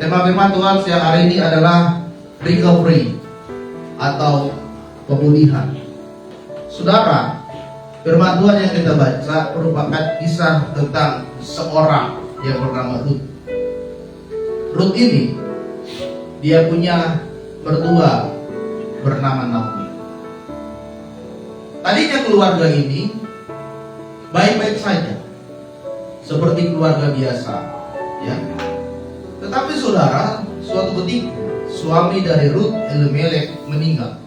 Tema firman Tuhan siang hari ini adalah recovery atau pemulihan. Saudara, firman Tuhan yang kita baca merupakan kisah tentang seorang yang bernama Ruth. Ruth ini dia punya mertua bernama Naomi. Tadinya keluarga ini baik-baik saja, seperti keluarga biasa, ya. Tetapi saudara, suatu ketika suami dari Ruth, Elimelek, meninggal.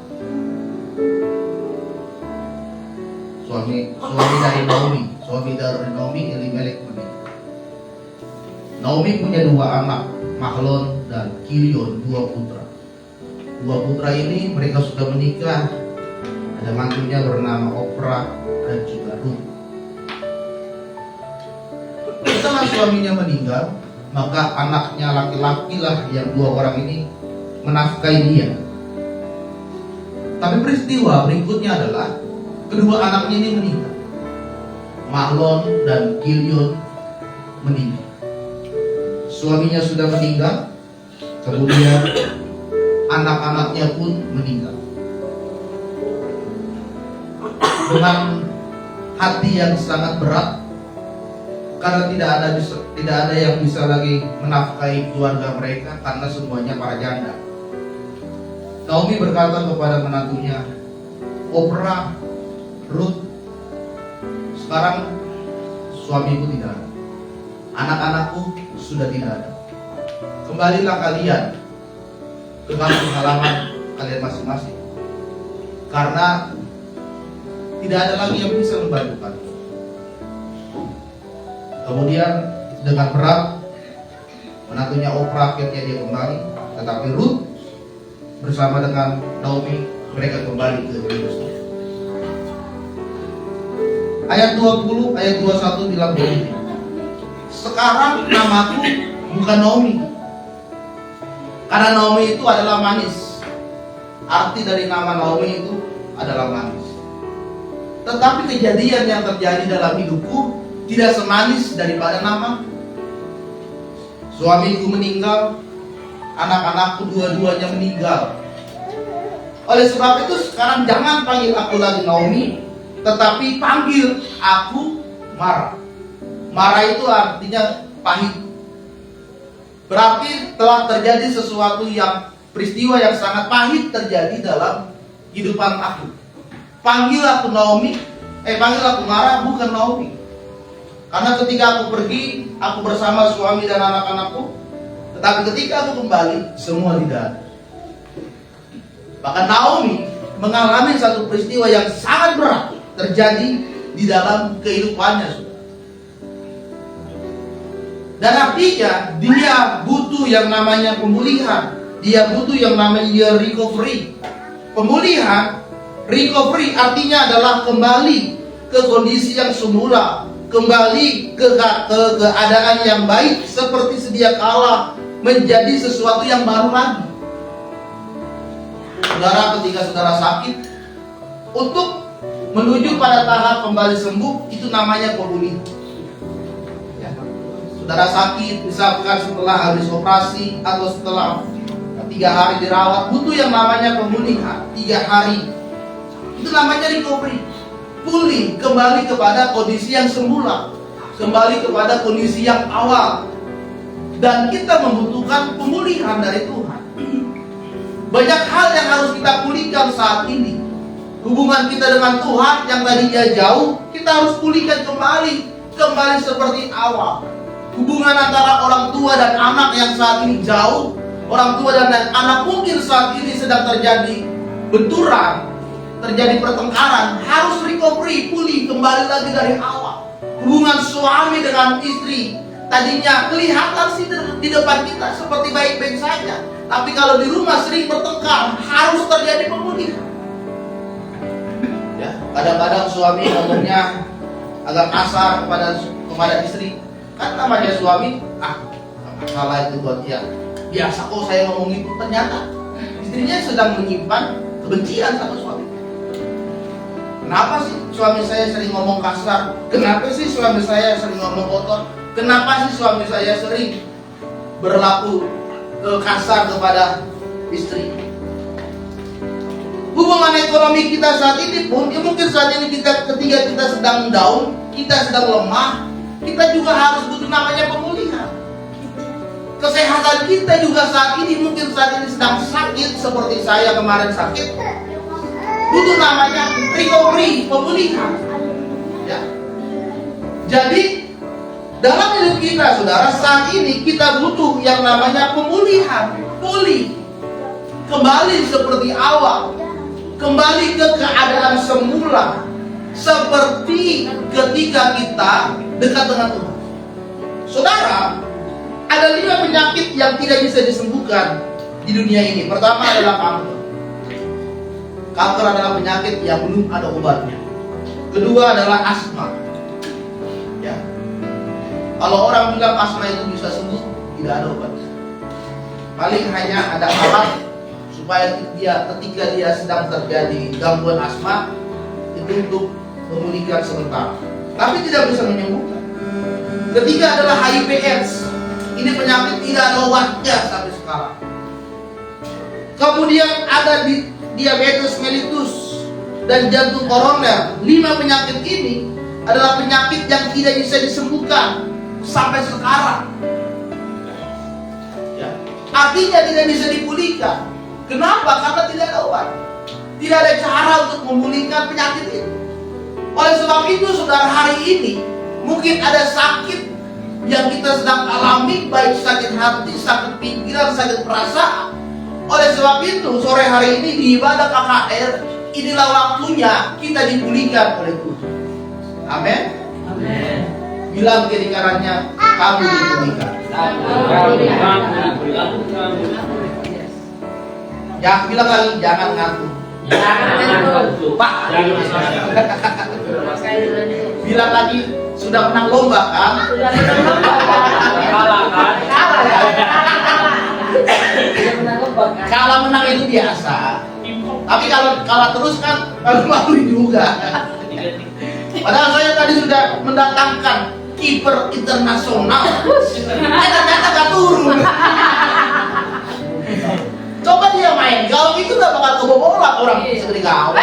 Suami dari Naomi, Elimelek meninggal. Naomi punya dua anak, Mahlon dan Kilion, dua putra. Dua putra ini mereka sudah menikah. Ada mantunya bernama Oprah dan juga Ruth. Setelah suaminya meninggal, maka anaknya laki-laki lah yang dua orang ini menafkahi dia. Tapi peristiwa berikutnya adalah kedua anaknya ini meninggal. Mahlon dan Kilion meninggal. Suaminya sudah meninggal, kemudian anak-anaknya pun meninggal. Dengan hati yang sangat berat, karena tidak ada yang bisa lagi menafkahi keluarga mereka karena semuanya para janda. Naomi berkata kepada menantunya, Oprah, Ruth, sekarang suamiku tidak ada, anak-anakku sudah tidak ada. Kembalilah kalian ke kampung halaman kalian masing-masing, karena tidak ada lagi yang bisa membantu kalian. Kemudian dengan berat menantunya Oprah akhirnya dia kembali, tetapi Ruth bersama dengan Naomi mereka kembali ke Yerusalem. Ayat 20, ayat 21 bilang begini, sekarang namaku bukan Naomi, karena Naomi itu adalah manis. Arti dari nama Naomi itu adalah manis. Tetapi kejadian yang terjadi dalam hidupku tidak semanis daripada nama. Suamiku meninggal, anak-anakku dua-duanya meninggal. Oleh sebab itu sekarang jangan panggil aku lagi Naomi, tetapi panggil aku Mara. Mara itu artinya pahit. Berarti telah terjadi sesuatu peristiwa yang sangat pahit terjadi dalam kehidupan aku. Panggil aku Mara, bukan Naomi. Karena ketika aku pergi, aku bersama suami dan anak-anakku. Tetapi ketika aku kembali, semua tidak ada. Bahkan Naomi mengalami satu peristiwa yang sangat berat terjadi di dalam kehidupannya. Dan artinya dia butuh yang namanya pemulihan. Dia butuh yang namanya recovery. Pemulihan, recovery artinya adalah kembali ke kondisi yang semula, kembali ke keadaan yang baik seperti sedia kala, menjadi sesuatu yang baru lagi. Saudara, ketika saudara sakit, untuk menuju pada tahap kembali sembuh, itu namanya pemulihan. Ya. Saudara sakit, misalkan setelah habis operasi atau setelah 3 hari dirawat, butuh yang namanya pemulihan. 3 hari, itu namanya recovery. Pulih kembali kepada kondisi yang semula, kembali kepada kondisi yang awal. Dan kita membutuhkan pemulihan dari Tuhan. Banyak hal yang harus kita pulihkan saat ini. Hubungan kita dengan Tuhan yang tadinya jauh, kita harus pulihkan kembali seperti awal. Hubungan antara orang tua dan anak yang saat ini jauh, orang tua dan anak mungkin saat ini sedang terjadi benturan, terjadi pertengkaran, harus recovery, pulih kembali lagi dari awal. Hubungan suami dengan istri, tadinya kelihatan sih di depan kita seperti baik-baik saja, tapi kalau di rumah sering bertengkar, harus terjadi pemulihan. Ya, kadang-kadang suami ngomongnya agak kasar kepada istri, kan namanya suami, salah itu buat dia. Biasa kok saya ngomong itu, ternyata istrinya sedang menyimpan kebencian sama suami. Kenapa sih suami saya sering ngomong kasar? Kenapa sih suami saya sering ngomong kotor? Kenapa sih suami saya sering berlaku kasar kepada istri. Hubungan ekonomi kita saat ini pun, ya mungkin saat ini ketika kita sedang down, kita sedang lemah, kita juga harus butuh namanya pemulihan. Kesehatan kita juga saat ini mungkin saat ini sedang sakit, seperti saya kemarin sakit, butuh namanya recovery, pemulihan. Ya. Jadi dalam hidup kita, saudara, saat ini kita butuh yang namanya pemulihan, pulih, kembali seperti awal, kembali ke keadaan semula, seperti ketika kita dekat dengan Tuhan. Saudara, ada 5 penyakit yang tidak bisa disembuhkan di dunia ini. Pertama adalah kanker. Kanker adalah penyakit yang belum ada obatnya. Kedua adalah asma. Ya. Kalau orang bilang asma itu bisa sembuh, tidak ada obatnya. Paling hanya ada alat supaya ketika dia sedang terjadi gangguan asma itu untuk memulihkan sementara, tapi tidak bisa menyembuhkan. Ketiga adalah HIV/AIDS. Ini penyakit tidak ada obatnya sampai sekarang. Kemudian ada diabetes mellitus dan jantung koroner. 5 penyakit ini adalah penyakit yang tidak bisa disembuhkan sampai sekarang. Ya. Artinya tidak bisa dipulihkan. Kenapa? Karena tidak ada obat. Tidak ada cara untuk memulihkan penyakit itu. Oleh sebab itu, saudara, hari ini mungkin ada sakit yang kita sedang alami, baik sakit hati, sakit pikiran, sakit perasaan. Oleh sebab itu, sore hari ini di ibadah KKR, inilah waktunya kita dipulihkan oleh Tuhan. Amin. Amin. Bilang ke lingkarannya, kamu dipulihkan. Ya, bilang lagi, jangan ngantuk. Pak, bilang lagi, sudah menang lomba kan? Sudah menang lomba kan? Kalah kan? Kalah ya? Kalah menang itu biasa. Tapi kalau kalah terus kan malu juga. Padahal saya tadi sudah mendatangkan kiper internasional. Ternyata gak turun. Coba dia main, kalau itu gak bakal kebobolan orang segede gawang.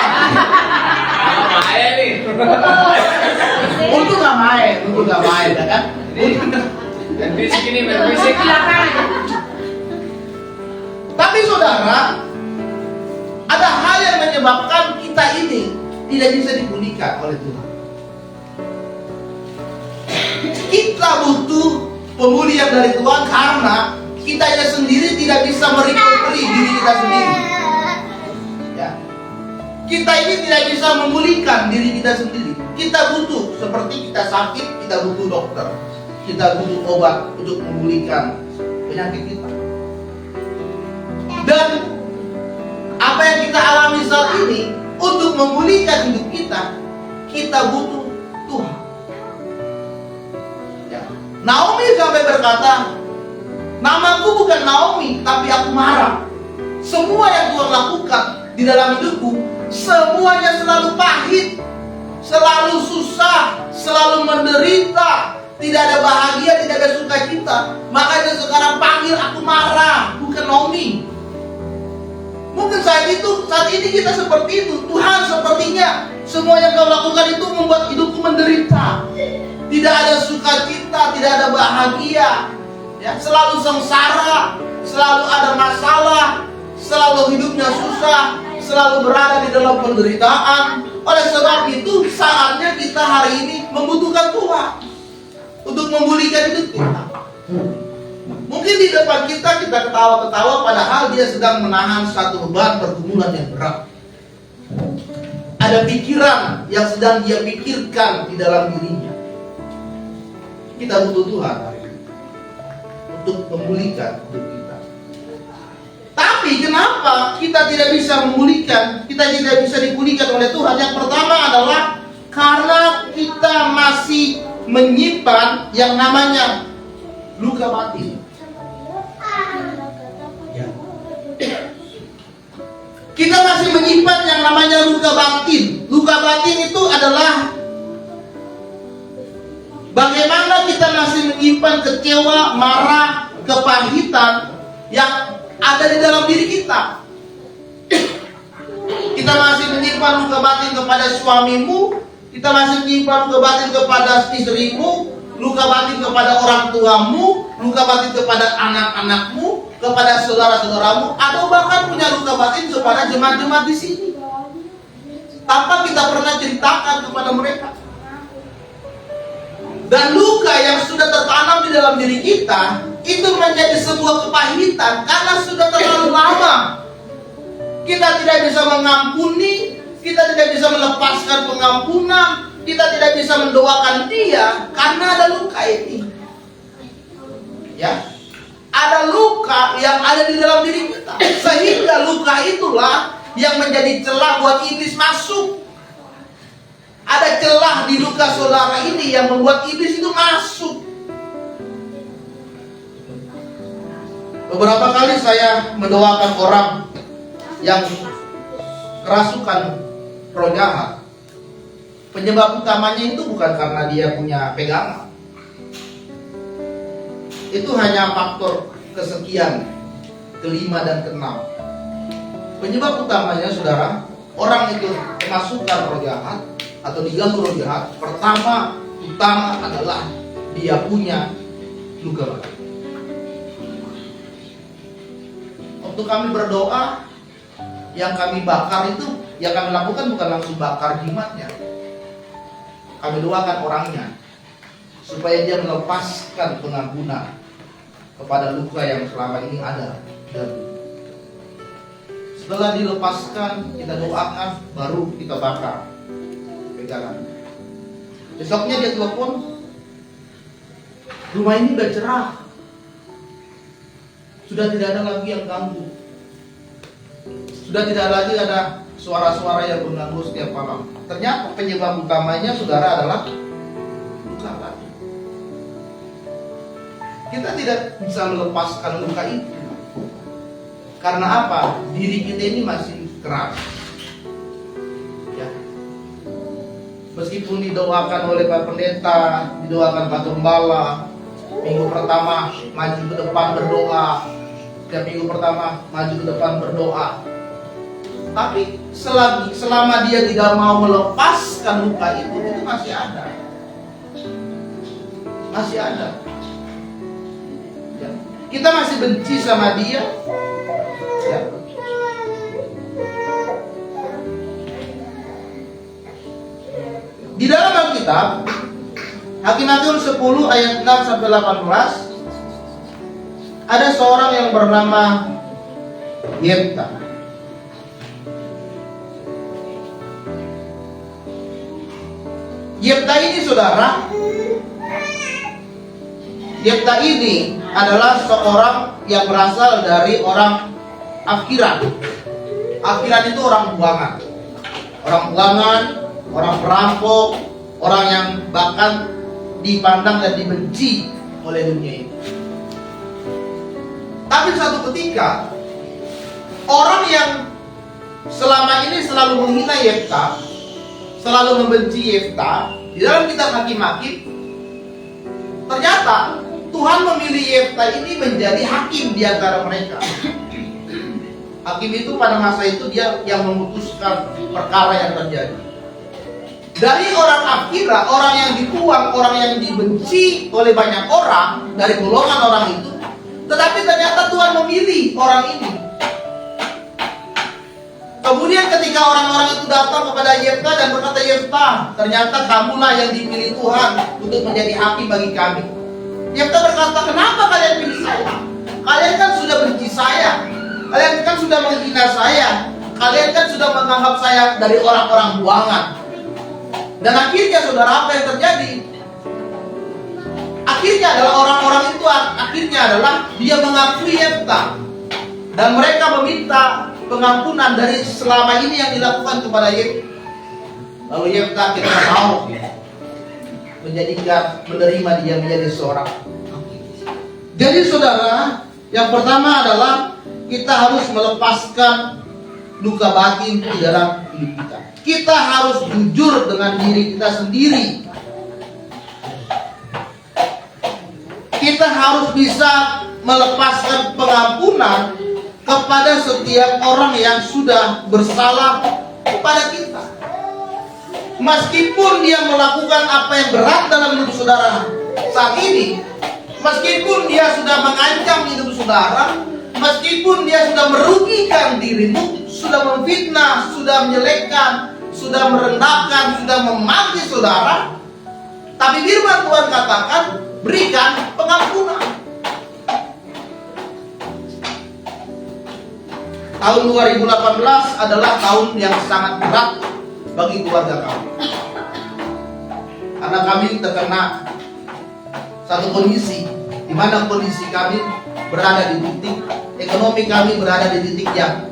Main nih. Untuk gak main, ya kan? Dan fisik ini fisik. Tapi saudara, ada hal yang menyebabkan kita ini tidak bisa dipulihkan oleh Tuhan. Kita butuh pemulihan dari Tuhan karena kitanya sendiri tidak bisa merecovery diri kita sendiri. Ya. Kita ini tidak bisa memulihkan diri kita sendiri. Kita butuh, seperti kita sakit, kita butuh dokter. Kita butuh obat untuk memulihkan penyakit kita. Dan apa yang kita alami saat ini, untuk memulihkan hidup kita, kita butuh Tuhan. Ya. Naomi sampai berkata, namaku bukan Naomi, tapi aku marah. Semua yang Tuhan lakukan di dalam hidupku, semuanya selalu pahit, selalu susah, selalu menderita, tidak ada bahagia, tidak ada sukacita. Makanya sekarang panggil aku marah, bukan Naomi. Mungkin saat ini kita seperti itu. Tuhan, sepertinya semua yang kau lakukan itu membuat hidupku menderita. Tidak ada sukacita, tidak ada bahagia. Ya, selalu sengsara, selalu ada masalah, selalu hidupnya susah, selalu berada di dalam penderitaan. Oleh sebab itu, saatnya kita hari ini membutuhkan Tuhan untuk memulihkan hidup kita. Mungkin di depan kita ketawa-ketawa, padahal dia sedang menahan satu beban pergumulan yang berat. Ada pikiran yang sedang dia pikirkan di dalam dirinya. Kita butuh Tuhan hari ini untuk memulihkan hidup kita. Tapi kenapa kita tidak bisa memulihkan, kita tidak bisa dipulihkan oleh Tuhan? Yang pertama adalah karena kita masih menyimpan yang namanya luka batin. Ya. Kita masih menyimpan yang namanya luka batin. Luka batin itu adalah bagaimana kita masih menyimpan kecewa, marah, kepahitan yang ada di dalam diri kita. Kita masih menyimpan luka batin kepada suamimu, kita masih menyimpan luka batin kepada istrimu, luka batin kepada orang tuamu, luka batin kepada anak-anakmu, kepada saudara-saudaramu, atau bahkan punya luka batin kepada jemaat-jemaat di sini, tanpa kita pernah ceritakan kepada mereka. Dan luka yang sudah tertanam di dalam diri kita itu menjadi sebuah kepahitan karena sudah terlalu lama. Kita tidak bisa mengampuni, kita tidak bisa melepaskan pengampunan, kita tidak bisa mendoakan dia karena ada luka ini. Ya, ada luka yang ada di dalam diri kita, sehingga luka itulah yang menjadi celah buat iblis masuk. Ada celah di luka saudara ini yang membuat iblis itu masuk. Beberapa kali saya mendoakan orang yang kerasukan roh jahat. Penyebab utamanya itu bukan karena dia punya pegangan. Itu hanya faktor kesekian, kelima dan keenam. Penyebab utamanya saudara, orang itu kemasukan roh jahat atau diganggu roh jahat, pertama utama adalah dia punya luka batin. Waktu kami berdoa, yang kami bakar itu, yang kami lakukan bukan langsung bakar jimatnya. Kami doakan orangnya supaya dia melepaskan pengampunan kepada luka yang selama ini ada. Dan setelah dilepaskan, kita doakan, baru kita bakar pegangan. Besoknya dia telepon, rumah ini udah cerah, sudah tidak ada lagi yang ganggu, sudah tidak lagi ada suara-suara yang mengganggu setiap malam. Ternyata penyebab utamanya saudara adalah luka batin. Kita tidak bisa melepaskan luka itu. Karena apa? Diri kita ini masih keras. Ya. Meskipun didoakan oleh Pak Pendeta, didoakan Pak Gembala, minggu pertama maju ke depan berdoa, setiap minggu pertama maju ke depan berdoa. Tapi selama dia tidak mau melepaskan luka itu masih ada. Masih ada. Ya. Kita masih benci sama dia. Ya. Di dalam Alkitab, Hakim-Hakim 10 ayat 6 sampai 18, ada seorang yang bernama Yefta. Yefta ini saudara, Yefta ini adalah seorang yang berasal dari orang Afkiran. Afkiran itu orang buangan. Orang buangan, orang perampok, orang yang bahkan dipandang dan dibenci oleh dunia ini. Tapi suatu ketika, orang yang selama ini selalu menghina Yefta, selalu membenci Yefta, di dalam kitab Hakim-Hakim, ternyata Tuhan memilih Yefta ini menjadi hakim di antara mereka. Hakim itu pada masa itu dia yang memutuskan perkara yang terjadi. Dari orang Afkira, orang yang dibuang, orang yang dibenci oleh banyak orang, dari golongan orang itu, tetapi ternyata Tuhan memilih orang ini. Kemudian ketika orang-orang itu datang kepada Yefta dan berkata, Yefta, ternyata kamulah yang dipilih Tuhan untuk menjadi hakim bagi kami. Yefta berkata, kenapa kalian pilih saya? Kalian kan sudah benci saya, kalian kan sudah menghina saya, kalian kan sudah menganggap saya dari orang-orang buangan. Dan akhirnya saudara, apa yang terjadi? Akhirnya adalah orang-orang itu, akhirnya adalah dia mengakui Yefta, dan mereka meminta pengampunan dari selama ini yang dilakukan kepada Yefta. Lalu Yefta kita mau menerima dia menjadi seorang. Jadi saudara, yang pertama adalah kita harus melepaskan luka batin di dalam hidup kita. Kita harus jujur dengan diri kita sendiri. Kita harus bisa melepaskan pengampunan kepada setiap orang yang sudah bersalah kepada kita. Meskipun dia melakukan apa yang berat dalam hidup saudara saat ini, meskipun dia sudah mengancam hidup saudara, meskipun dia sudah merugikan dirimu, sudah memfitnah, sudah menjelekkan, sudah merendahkan, sudah memaki saudara, tapi firman Tuhan katakan, berikan pengampunan. Tahun 2018 adalah tahun yang sangat berat bagi keluarga kami, karena kami terkena satu kondisi di mana kondisi kami berada di titik ekonomi, kami berada di titik yang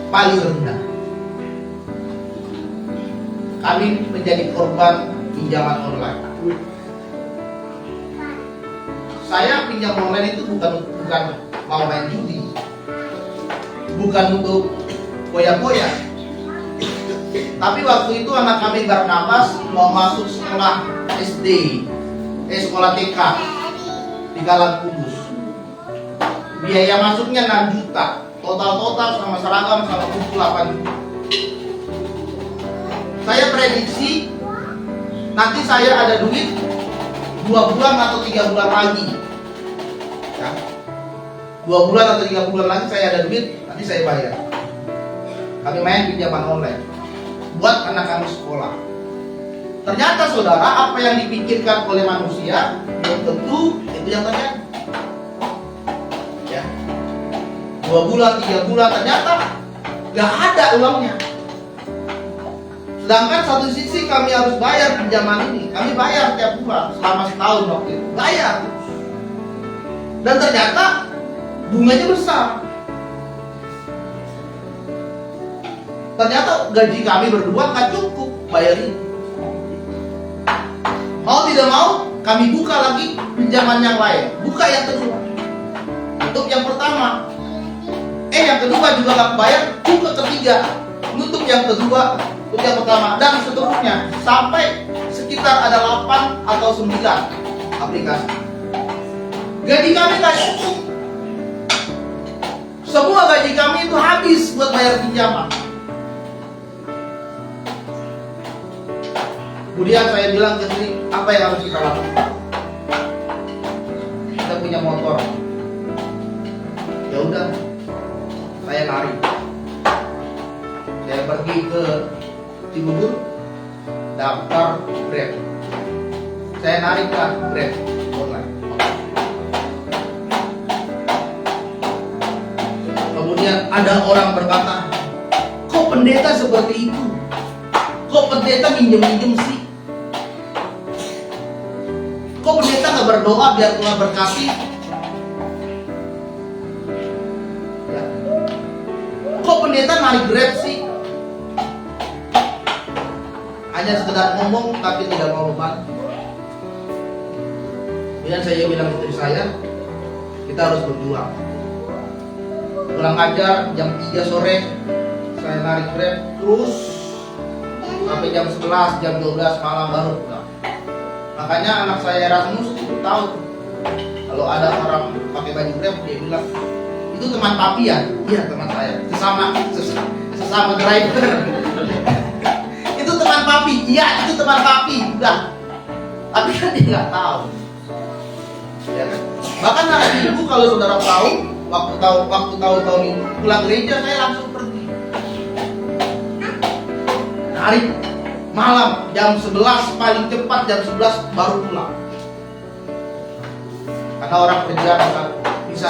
paling rendah. Kami menjadi korban pinjaman online. Saya pinjam online itu bukan mau main judi, bukan untuk poya-poya. Tapi waktu itu anak kami Barnabas mau masuk sekolah SD, sekolah TK di Galang Kudus. Biaya masuknya 6 juta, total sama seragam sama buku 8 juta. Saya prediksi nanti saya ada duit 2 bulan atau 3 bulan lagi. Ya. 2 bulan atau 3 bulan lagi saya ada duit, nanti saya bayar. Kami main pinjaman online buat anak kami sekolah. Ternyata saudara, apa yang dipikirkan oleh manusia belum tentu itu yang terjadi. Ya. 2 bulan, 3 bulan ternyata gak ada uangnya. Sedangkan satu sisi kami harus bayar pinjaman ini. Kami bayar tiap bulan selama setahun waktu itu. Bayar. Dan ternyata bunganya besar. Ternyata gaji kami berdua gak cukup bayar ini. Mau tidak mau, kami buka lagi pinjaman yang lain. Buka yang kedua. Untuk yang pertama. Yang kedua juga gak bayar. Buka ketiga. Nutup yang kedua, nutup yang pertama. Dan seterusnya. Sampai sekitar ada 8 atau 9 aplikasi. Gaji kami gak cukup. Semua gaji kami itu habis buat bayar pinjaman. Kemudian saya bilang ke istri, apa yang harus kita lakukan? Kita punya motor. Ya udah, saya lari. Saya pergi ke Cibubur, daftar Grab. Saya nariklah Grab online. Kemudian ada orang berkata, kok pendeta seperti itu? Kok pendeta minjem-minjem sih? Kok pendeta gak berdoa biar Tuhan berkati? Ya. Kok pendeta narik Grab sih? Hanya sekedar ngomong tapi tidak mau membantu. Kemudian saya bilang istri saya, kita harus berjuang. Pulang ajar jam 3 sore, saya narik Grab terus sampai jam 11, jam 12 malam baru pulang. Makanya anak saya Erasmus itu tahu kalau ada orang pakai baju Grab, dia bilang itu teman papi ya? Iya teman saya, sesama driver. Itu teman papi, iya itu teman papi, udah. Tapi kan dia nggak tahu. Ya kan? Bahkan hari Minggu kalau saudara tahu, waktu tahun Minggu pulang gereja saya langsung pergi. Narik malam jam 11, paling cepat jam 11 baru pulang. Karena orang kerja kan bisa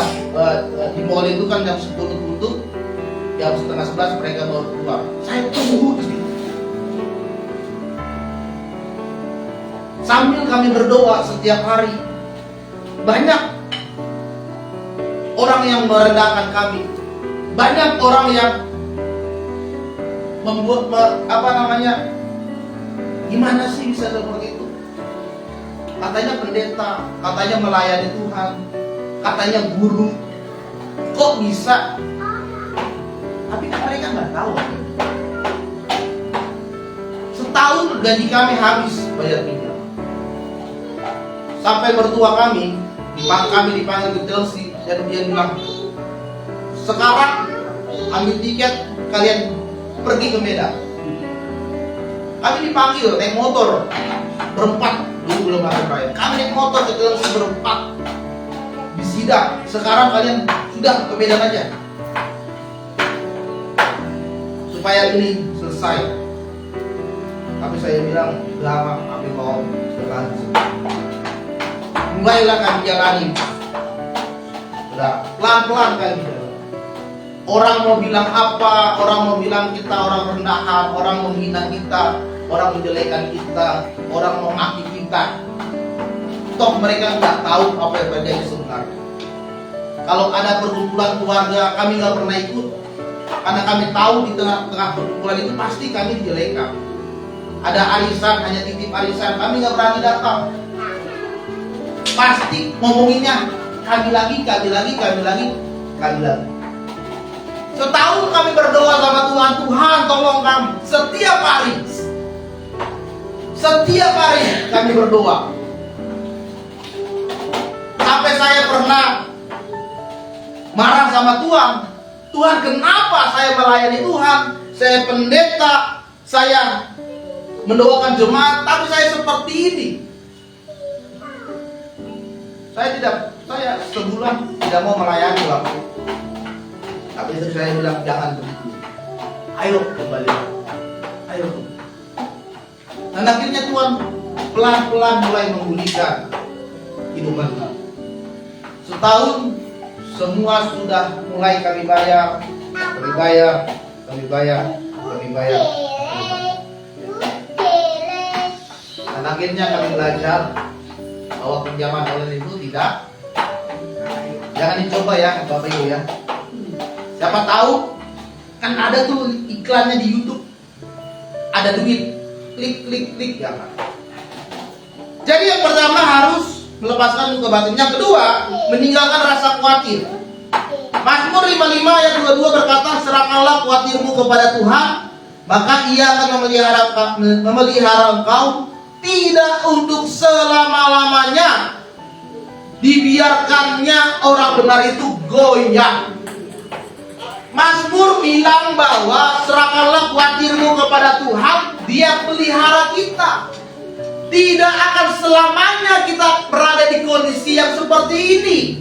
di mall itu kan jam 10 tutup, jam setengah 11 mereka baru keluar. Saya tunggu di situ. Sambil kami berdoa setiap hari. Banyak orang yang merendahkan kami. Banyak orang yang membuat gimana sih bisa seperti itu? Katanya pendeta, katanya melayani Tuhan, katanya guru. Kok bisa? Tapi kan mereka nggak tahu. Setahun gaji kami habis bayar pinjam. Sampai mertua kami Kami dipanggil ke Chelsea dan dia bilang, sekarang ambil tiket, kalian pergi ke Medan. Kami dipanggil naik motor berempat, dulu belum ada driver. Kami naik motor ke Chelsea berempat, disidak. Sekarang kalian sudah ke Medan aja, supaya ini selesai. Tapi saya bilang, lama kami mau berlanjut. Mulailah kami jalani. Sudah pelan-pelan kami jalan. Orang mau bilang apa, orang mau bilang kita orang rendahan, orang menghina kita, orang menjelekan kita, orang mau maki kita. Toh mereka nggak tahu apa yang terjadi sebenarnya. Kalau ada perkumpulan keluarga, kami nggak pernah ikut, karena kami tahu di tengah-tengah perkumpulan itu pasti kami dijelekan. Ada arisan, hanya titip arisan, kami nggak berani datang. Pasti ngomonginnya kami lagi. Setahun kami berdoa sama Tuhan, Tuhan tolong kami. Setiap hari kami berdoa. Sampai saya pernah marah sama Tuhan. Tuhan, kenapa saya melayani Tuhan? Saya pendeta, saya mendoakan jemaat, tapi saya seperti ini. Saya sebulan tidak mau melayani waktu. Tapi itu saya bilang, jangan begitu. Ayo kembali. Ayo. Dan akhirnya Tuhan pelan-pelan mulai memulihkan hidupan kami. Setahun semua sudah mulai kami bayar. Dan akhirnya kami belajar bahwa pinjaman online itu jangan dicoba ya Bapak Ibu ya. Siapa tahu kan ada tuh iklannya di YouTube, ada duit, klik ya Pak. Jadi yang pertama harus melepaskan luka batin. Yang kedua, meninggalkan rasa khawatir. Mazmur 55 ayat 22 berkata, serahkanlah khawatirmu kepada Tuhan, maka Ia akan memelihara engkau, tidak untuk selama-lamanya. Dibiarkannya orang benar itu goyah. Mazmur bilang bahwa serahkanlah khawatirmu kepada Tuhan, Dia pelihara kita. Tidak akan selamanya kita berada di kondisi yang seperti ini.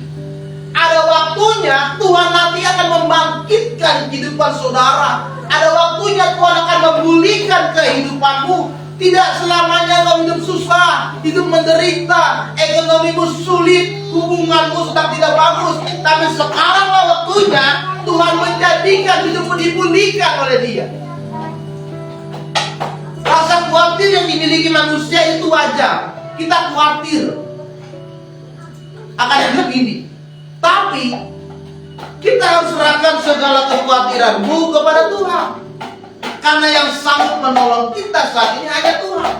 Ada waktunya Tuhan nanti akan membangkitkan kehidupan saudara. Ada waktunya Tuhan akan memulihkan kehidupanmu. Tidak selamanya kau hidup susah, hidup menderita, ekonomimu sulit, hubunganmu sedang tidak bagus. Tapi sekaranglah waktunya Tuhan menjadikan hidupmu dipulihkan oleh Dia. Rasa khawatir yang dimiliki manusia itu wajar. Kita khawatir akan hidup ini. Tapi kita harus serahkan segala kekhawatiranmu kepada Tuhan. Karena yang sanggup menolong kita saat ini hanya Tuhan.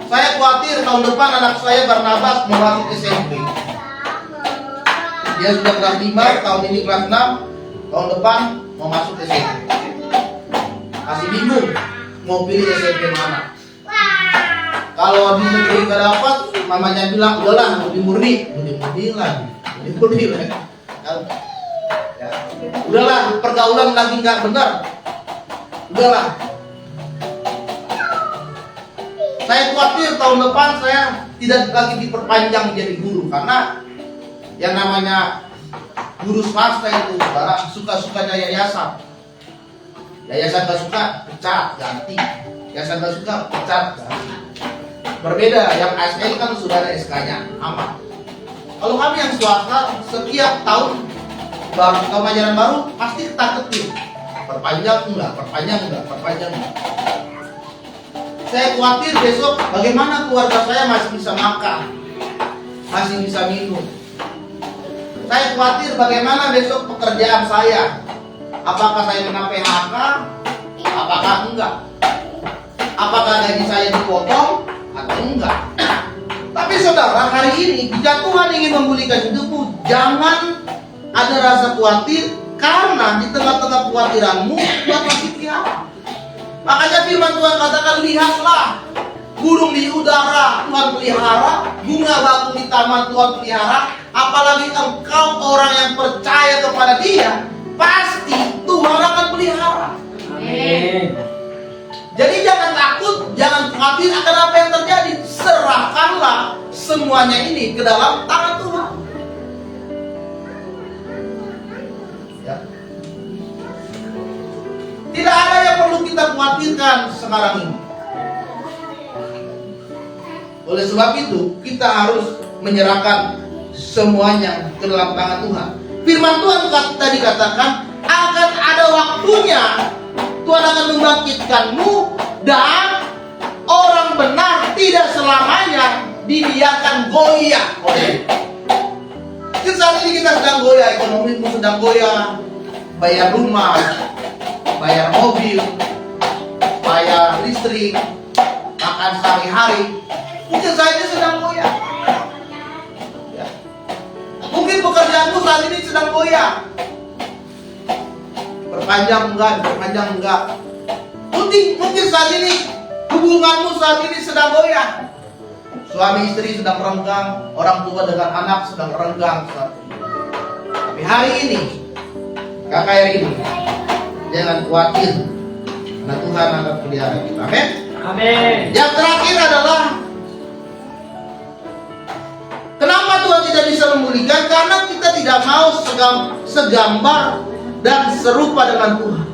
Saya khawatir tahun depan anak saya Barnabas mau masuk SMP. Dia sudah kelas 5, tahun ini kelas 6. Tahun depan mau masuk SMP. Masih bingung mau pilih SMP mana. Kalau di negeri gak dapat, mamanya bilang udahlah lebih murni lah. Ya. Udahlah pergaulan lagi nggak benar. Udahlah. Saya khawatir tahun depan saya tidak lagi diperpanjang menjadi guru, karena yang namanya guru swasta itu saudara suka-sukanya yayasan. Yayasan gak suka, pecat, ganti. Yayasan gak suka, pecat, ganti. Berbeda, yang ASN kan sudah ada SK-nya, aman. Kalau kami yang swasta, setiap tahun tahun ajaran baru pasti kita ketik. Perpanjang enggak. Saya khawatir besok bagaimana keluarga saya masih bisa makan, masih bisa minum. Saya khawatir bagaimana besok pekerjaan saya. Apakah saya kena PHK? Apakah enggak? Apakah gaji saya dipotong atau enggak? Tapi saudara, hari ini jika Tuhan ingin memulihkan hidupmu, jangan ada rasa khawatir, karena di tengah-tengah kekhawatiranmu Tuhan masih pelihara. Makanya firman Tuhan katakan, burung di udara Tuhan pelihara, bunga bakung di taman Tuhan pelihara, apalagi engkau orang yang percaya kepada Dia, pasti Tuhan akan pelihara. Amin. Jadi jangan takut, jangan khawatir akan apa yang terjadi. Serahkanlah semuanya ini ke dalam tangan Tuhan. Ya. Tidak ada yang perlu kita khawatirkan sekarang ini. Oleh sebab itu, kita harus menyerahkan semuanya ke dalam tangan Tuhan. Firman Tuhan tadi katakan, akan ada waktunya Tuhan akan membangkitkanmu, dan orang benar tidak selamanya dibiarkan goyah. Mungkin saat ini kita sedang goyah, ekonomimu sedang goyah, bayar rumah, bayar mobil, bayar listrik, makan sehari-hari. Mungkin saat ini sedang goyah. Ya. Mungkin pekerjaanmu saat ini sedang goyah. Perpanjang enggak. Mungkin saat ini hubunganmu saat ini sedang goyah. Suami istri sedang renggang, orang tua dengan anak sedang renggang saat ini. Tapi hari ini, KKR ini, jangan khawatir, karena Tuhan akan pelihara kita. Amin. Amin. Yang terakhir adalah, kenapa Tuhan tidak bisa memulihkan? Karena kita tidak mau segambar dan serupa dengan Tuhan.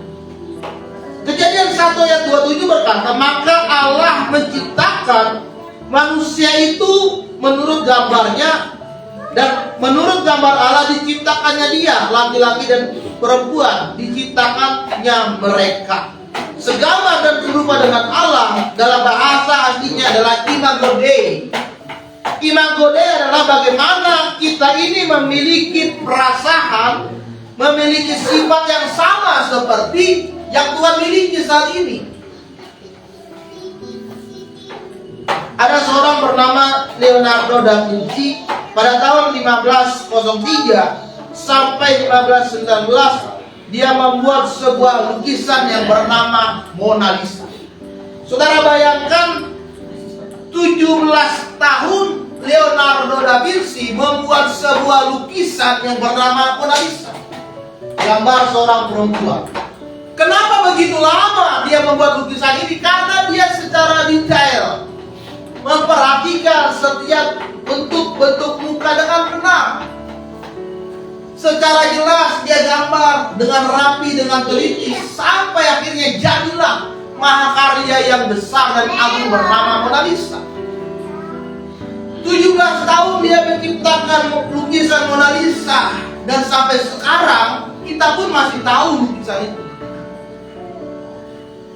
Kejadian 1 ayat 27 berkata, maka Allah menciptakan manusia itu menurut gambarnya, dan menurut gambar Allah diciptakannya dia, laki-laki dan perempuan diciptakannya mereka. Segambar dan serupa dengan Allah dalam bahasa aslinya adalah imago Dei. Imago Dei adalah bagaimana kita ini memiliki perasaan, memiliki sifat yang sama seperti yang Tuhan miliki saat ini. Ada seorang bernama Leonardo da Vinci pada tahun 1503 sampai 1519 dia membuat sebuah lukisan yang bernama Mona Lisa. Saudara bayangkan 17 tahun Leonardo da Vinci membuat sebuah lukisan yang bernama Mona Lisa, gambar seorang perempuan. Kenapa begitu lama dia membuat lukisan ini? Karena dia secara detail memperhatikan setiap bentuk-bentuk muka dengan benar. Secara jelas dia gambar dengan rapi, dengan teliti, sampai akhirnya jadilah mahakarya yang besar dan agung bernama Mona Lisa. 17 tahun dia menciptakan lukisan Mona Lisa, dan sampai sekarang kita pun masih tahu lukisan itu.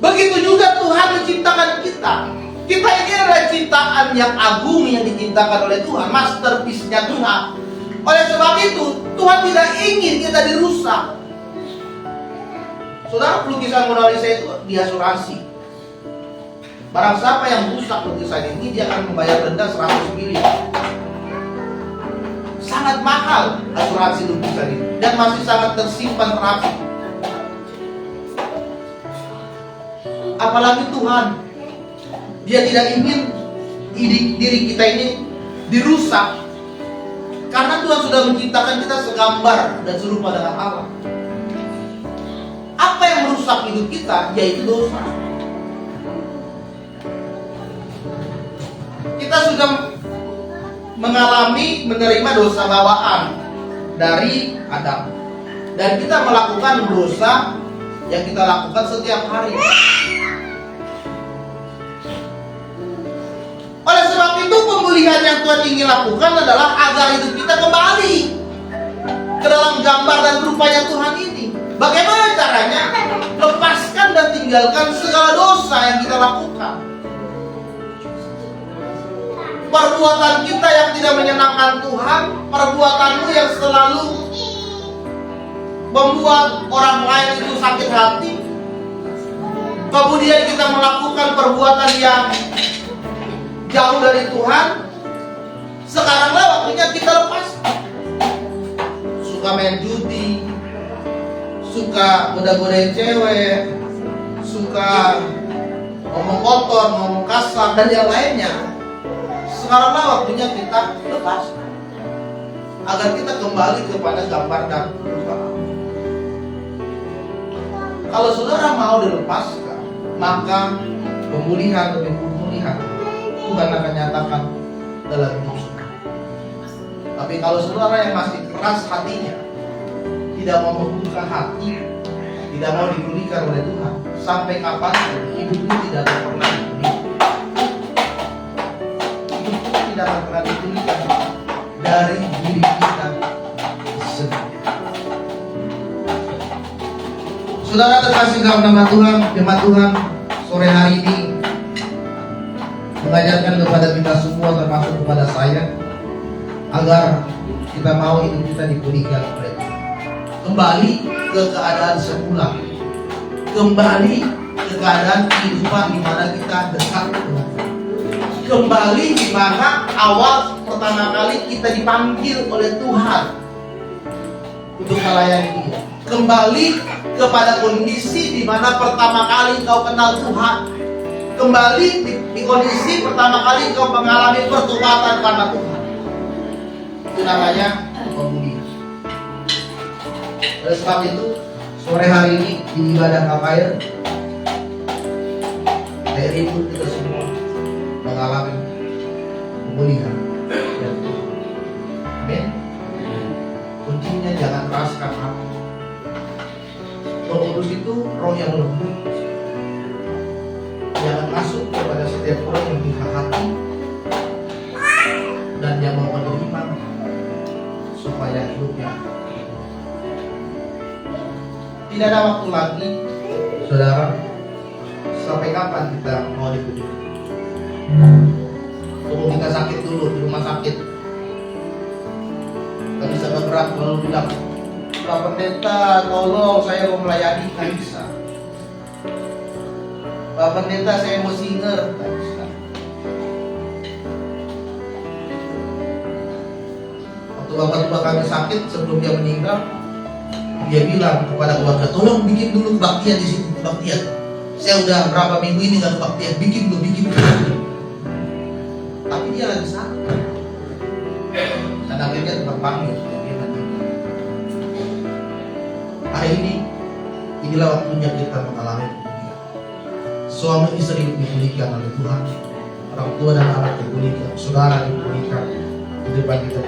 Begitu juga Tuhan menciptakan kita. Kita ini adalah ciptaan yang agung yang diciptakan oleh Tuhan, masterpiece-nya Tuhan. Oleh sebab itu, Tuhan tidak ingin kita dirusak. Saudara, lukisan Mona Lisa itu diasuransi. Barang siapa yang rusak lukisan ini, dia akan membayar denda 100 miliar. Sangat mahal asuransi lukisan ini, dan masih sangat tersimpan rapi. Apalagi Tuhan, Dia tidak ingin diri kita ini dirusak, karena Tuhan sudah menciptakan kita segambar dan serupa dengan Allah. Apa yang merusak hidup kita? Yaitu dosa. Kita sudah menerima dosa bawaan dari Adam, dan kita melakukan dosa yang kita lakukan setiap hari. Oleh sebab itu, pemulihan yang Tuhan ingin lakukan adalah agar hidup kita kembali ke dalam gambar dan rupanya Tuhan ini. Bagaimana caranya? Lepaskan dan tinggalkan segala dosa yang kita lakukan. Perbuatan kita yang tidak menyenangkan Tuhan, perbuatanmu yang selalu membuat orang lain itu sakit hati, kemudian kita melakukan perbuatan yang jauh dari Tuhan, sekaranglah waktunya kita lepas. Suka main judi, suka goda-godain cewek, suka ngomong kotor, ngomong kasar, dan yang lainnya. Sekaranglah waktunya kita lepas, agar kita kembali kepada gambar dan rupa Allah. Kalau saudara mau dilepaskan, maka pemulihan demi pemulihan Tuhan akan nyatakan dalam hidup saudara. Tapi kalau saudara yang masih keras hatinya, tidak mau membuka hati, tidak mau dipulihkan oleh Tuhan, sampai kapan hidup itu tidak akan pernah dipulihkan. Hidup itu tidak akan pernah dipulihkan dari diri kita sendiri. Saudara terkasih dalam nama Tuhan, jemaat Tuhan, sore hari ini mengajarkan kepada kita semua, termasuk kepada saya, agar kita mau hidup kita dipulihkan oleh Tuhan. Kembali ke keadaan semula, kembali ke keadaan kehidupan di mana kita dekat dengan Tuhan, kembali di mana awal pertama kali kita dipanggil oleh Tuhan untuk melayani Dia, kembali kepada kondisi di mana pertama kali kau kenal Tuhan, kembali di kondisi pertama kali kau mengalami pertobatan karena Tuhan. Itu namanya pemulihan. Oleh sebab itu, sore hari ini di ibadah KKR, saya rindu kita semua mengalami pemulihan. Amin. Kuncinya jangan keraskan hati. Roh Kudus itu roh yang lembut. Jangan masuk kepada setiap orang yang punya hati dan yang mau menerima supaya hidupnya. Tidak ada waktu lagi, saudara. Sampai kapan kita mau dipulihkan? Tunggu kita sakit dulu di rumah sakit. Kita bisa bergerak kalau bilang, Pak Pendeta, tolong saya mau melayani, nggak bisa. Pak Pendeta, saya mau singer, nggak bisa. Waktu bapak tua kami sakit sebelum dia meninggal, dia bilang kepada keluarga, tolong bikin dulu kebaktian di sini, kebaktian. Saya udah berapa minggu ini nggak kebaktian, bikin dulu. Tapi dia lagi sakit. Dan akhirnya tetap panggil. Hari ini, inilah waktunya kita mengalami pemulihan. Suami istri dipulihkan oleh Tuhan, orang tua dan anak dipulihkan, saudara dipulihkan, di depan kita.